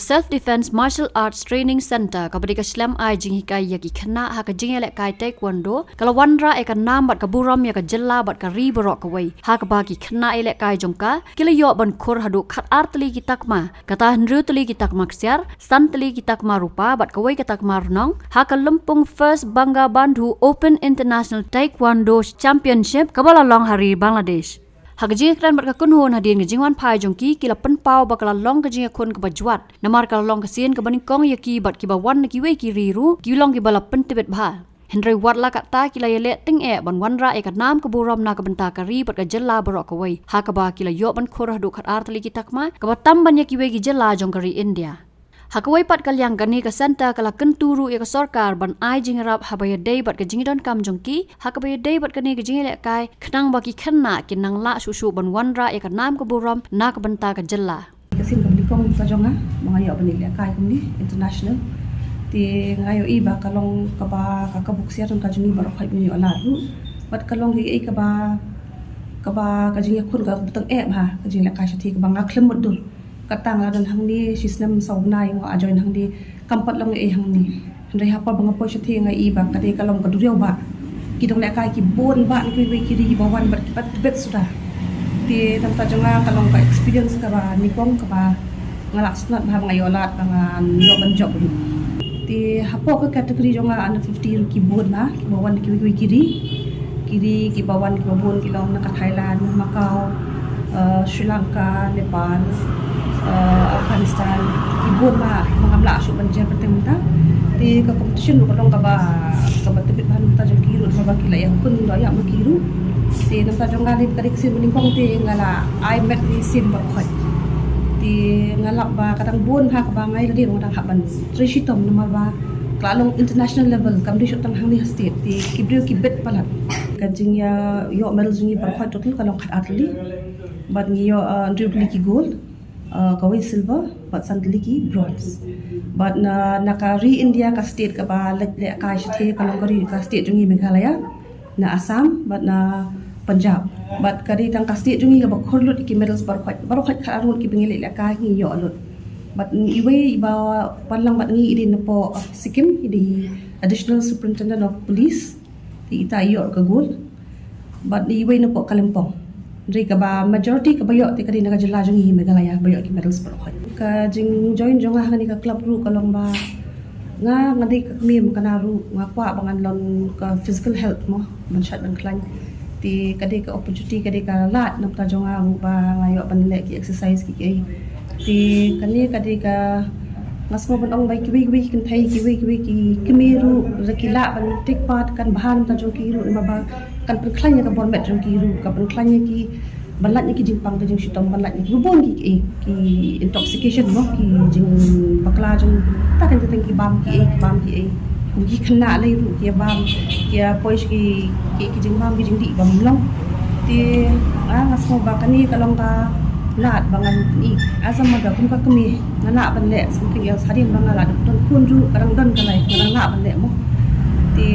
self defense martial arts training center ka bari ka slam ai jing hikai ya ki khynnah ha ka jing ele kai Taekwondo kala Wanrah e ka nam bat ka buram ya ka jella bat ka ri borok ka wei ha ka ba ki khynnah ele kai jongka kila yo ban khor hadu khat artli ki takma kata nru tli ki takma ksiar san tli ki takma rupa bat ka wei ka takma runong ha ka lympung first Bangga Bandhu Open International Taekwondo Championship ka bala long hari Bangladesh Hagajing kran bat ka kunhon hadin ngajing wan pai jongki kila penpau bakala long kajing kun ka bajwat namar kala long kasien ka baning kong yaki bat ki bawan ki we ki riru ki long ki bala pentibet bha Henry wat la kata kila yele ting e ban Wanrah e ka nam ka buram na ka benta ka ri bat ka jella borok ka wei ha ka ba kila yo ban khorah du khat artli ki takma ka batam ban yaki we ki jella jong ka ri India Hakawai pat kalyang gani ka santa kala kenturu ya ka sorkar ban ai jingrap habaya day bat ka jingidon kam jongki hakabaya day bat kani ka jingile kai khnang baki khynnah kinang la susu ban Wanrah ya ka nam ka buram na ka benta ka jella kasin kam likong sa jonga mga yo banil kai kumni international ti ngayo iba kalong ka ba ka kabuksiar ka juni barok khai ni ala ru bat kalong hi ka ba ka jingi khun ka butang e ba ka jingile kai sathi ka ba nga khlem mudul katang adan hangni sisnam sawnai ngo ajoin hangni kampat long e hangni handai hapa banga po sathi ngai iba kade kalong ka duriau ba kidong le kai ki bon ba ni ki kiri bawan bat pat bet sudah ti tanta jonga kalong ka experience ka ba nikong ka ba ngalak sunat ba ngayolat banga yo ban job ti hapo ka category jonga under 50 ru ki bon na ki bawan ki kiri ki bawan ki babon ki long na ka Thailand Macau Sri Lanka Nepal Afghanistan ibon ba mga mla aso ban jia perteng ta ti ka competition ko long ka ba tibit ban ta jong kiru ba kila yang kun do ya ma kiru ti nam ta jong gali ka dik sim ning kong ti ngala I met ni sim ba khoi ti ngala ba kadang bon ha ka ba ngai le dong dang ha ban trishitom nama ba klalong international level kam di shotang hang ni state ti kibrio kibet palat ka jing ya yo medal jungi ba khoi total kalong khat atli bat ngi yo dribble ki gold kawai silver but sandali ki bronze but naka re India ka state ka ba le ka shithe kalong kari ka state jungi Meghalaya na Assam but na Punjab but kari tang ka state jungi ka ba khorlut ki medals bar khat kharun ki bingile le ka ngi yo lut but iwe ba palang bat ngi idin po Sikkim idi additional superintendent of police ti ita yo ka gol but iwe na po Kalimpong Dri ka ba majority ka bayo ti kadina ka jela jong hi Meghalaya bayo ki medals par khoi ka jing join jong ha ni ka club ru kalong ba nga ngadi ka mim kana ru nga kwa bangan lon ka physical health mo ban shat ban klan ti kadi ka opportunity kadi ka lat nam ta jong ru ba ngayo ban le ki exercise ki ti kani kadi ka ngas mo ban ong bai ki kan thai ki kemiru rakila ban take part kan bahan ta jong ki ru ma ba kan perklanya ka bon met jong ki ru ka perklanya ki balatnya ki jingpang ka jing shitom balatnya ki bon ki intoxication mo ki jing bakla jong ta kan teng ki bam ki ki khynnah le ru ki bam ki poish ki jing bam ki jing di bam long ti ngas mo ba kani kalong ka lat bangan ni asam maga kum ka kemi ngana ban le something else hadin banga lat don kun ru karang don kalai karang na ban le mo ti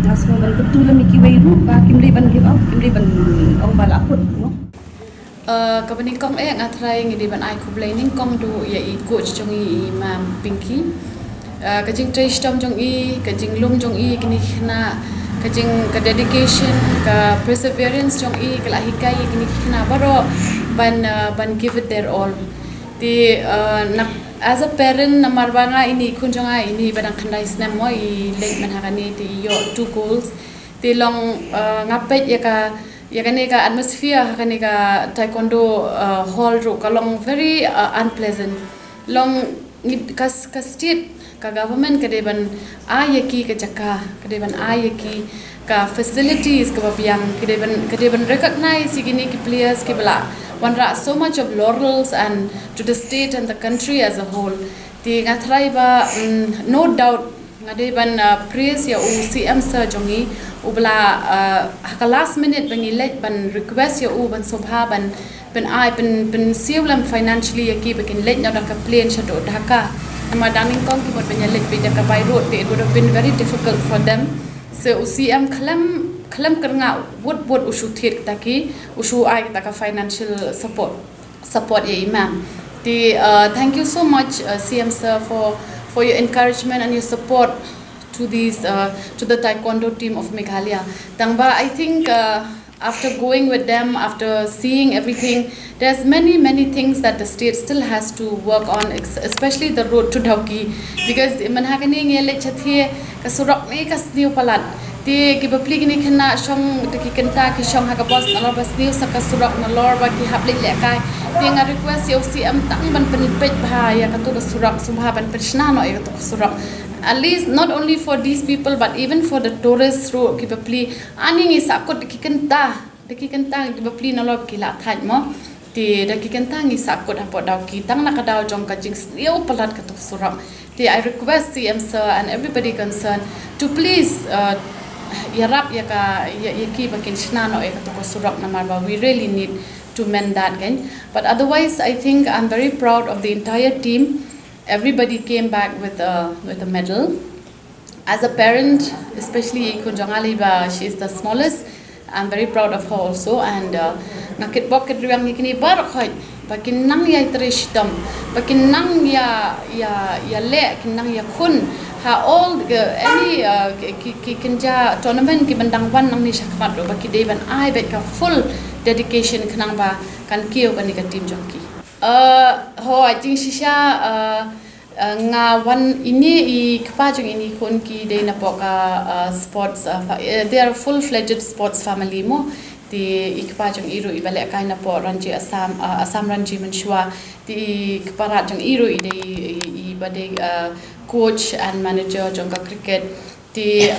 ngas mo ban betul mi ki wei ru ba kim le ban give up kim le ban ong bala akut mo ka baning kong ngatrai ngi ban ai khublai ning kong du ya i coach jong i mam pinky ka jing trace tom jong i ka jing lung jong i kini na ka jing ka dedication ka perseverance jong i ka hikai kini na baro ban give it their all ti as a parent namar banga ini kunjonga ini badang khandai snam mo I late man hakani ti yo two goals ti long ngapet ya kani ka atmosphere hakani ka Taekwondo hall ro kalong very unpleasant long ka state ka government ka deban ayaki ka jaka ka deban ayaki ka facilities ka babiang ka deban recognize igini ki players ki bala Wanrah so much of laurels and to the state and the country as a whole ti ngatrai ba no doubt ngade ban praise ya UCM sir jongi ubla ka last minute bangi let ban request ya ban sobha ban ai ban siulam financially ya ki bakin let na ka plane shado Dhaka nama daming kong ki bot ban let bi ka by road it would have been very difficult for them so UCM kalam karnga wot ushu thir taki ushu ai taka financial support ya imam Thank you so much, CM sir, for your encouragement and your support to the Taekwondo team of Meghalaya. Tangba, I think after going with them, after seeing everything, there's many things that the state still has to work on, especially the road to Dauki, because manhakani ngele chathie kasurok ni kasniu palat. Ti kibapli gini kena shong ki kenta ki shong hakapos na lor basniu sa kasurok na lor ba ki haplik lekai. Ti nga request yo CM tang ban penipet bah ya katu kasurok sumha ban persna no ya katu kasurok. At least not only for these people but even for the tourists ro kibapli ani ngi sakot ki kenta kibapli na lor ki la thaj mo. Ti da ki kenta ngi sakot hapo daw ki tang nakadaw jong ka jing sniu palat katu kasurok. Ti I request CM sir and everybody concerned to please yarap yaki bakin shnano ekatoko surok na marba. We really need to mend that again. But otherwise, I think I'm very proud of the entire team. Everybody came back with a medal. As a parent, especially Kunjangali ba, she is the smallest. I'm very proud of her also. And ngakit bokit riang nikini barokhoi. Bakin nang ya trishtam, bakin nang ya le, kin nang ya kun. Ha all any kinja tournament ki bandang wan nang ni shakmat ro baki deban ai bet ka full dedication kanang ba kan kio kan ka team jockey. Ho I think shisha nga wan ini I kapajung ini kun ki de na poka sports they are full fledged sports family mo. Di ikpajong iru ibalik kay na po ranji Assam ranji menshua di ikparajong iru ibade coach and manager jong ka cricket di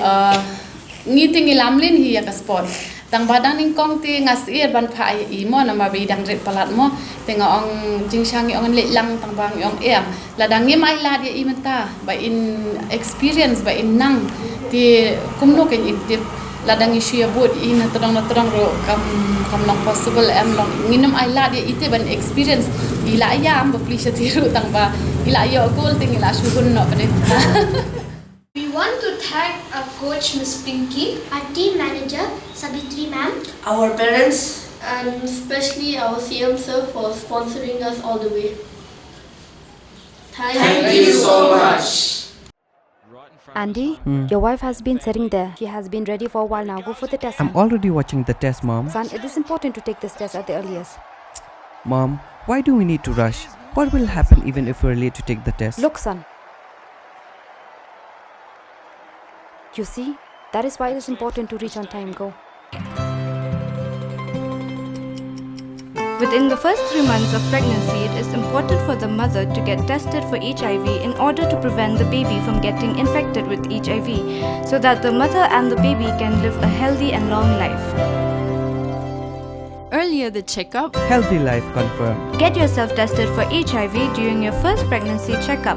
ngiting ilamlin hi ka sport tang badang ning kong ti ngasir ban pha I mo na mabi dang ret palat mo tenga ong jingsang ong le lang tang bang ong ladang ngi mai la dia imenta by in experience by in nang ti kumno ken idip ladang isu ya bud in terang ro kam long possible long nginum ai la dia ite ban experience ila ya am bapli tiru tang ba ila yo gol ting ila shugun no pade. We want to thank our coach Miss Pinky, our team manager Sabitri ma'am, our parents, and especially our CM sir for sponsoring us all the way. Thank you so much. Andy, your wife has been sitting there. She has been ready for a while now. Go for the test. I'm son. already watching the test, Mom. Son, it is important to take this test at the earliest. Mom, why do we need to rush? What will happen even if we're late to take the test? Look, son. You see, that is why it is important to reach on time. Go. Within the first 3 months of pregnancy, it is important for the mother to get tested for HIV in order to prevent the baby from getting infected with HIV, so that the mother and the baby can live a healthy and long life. Earlier the checkup. Healthy life confirmed. Get yourself tested for HIV during your first pregnancy checkup.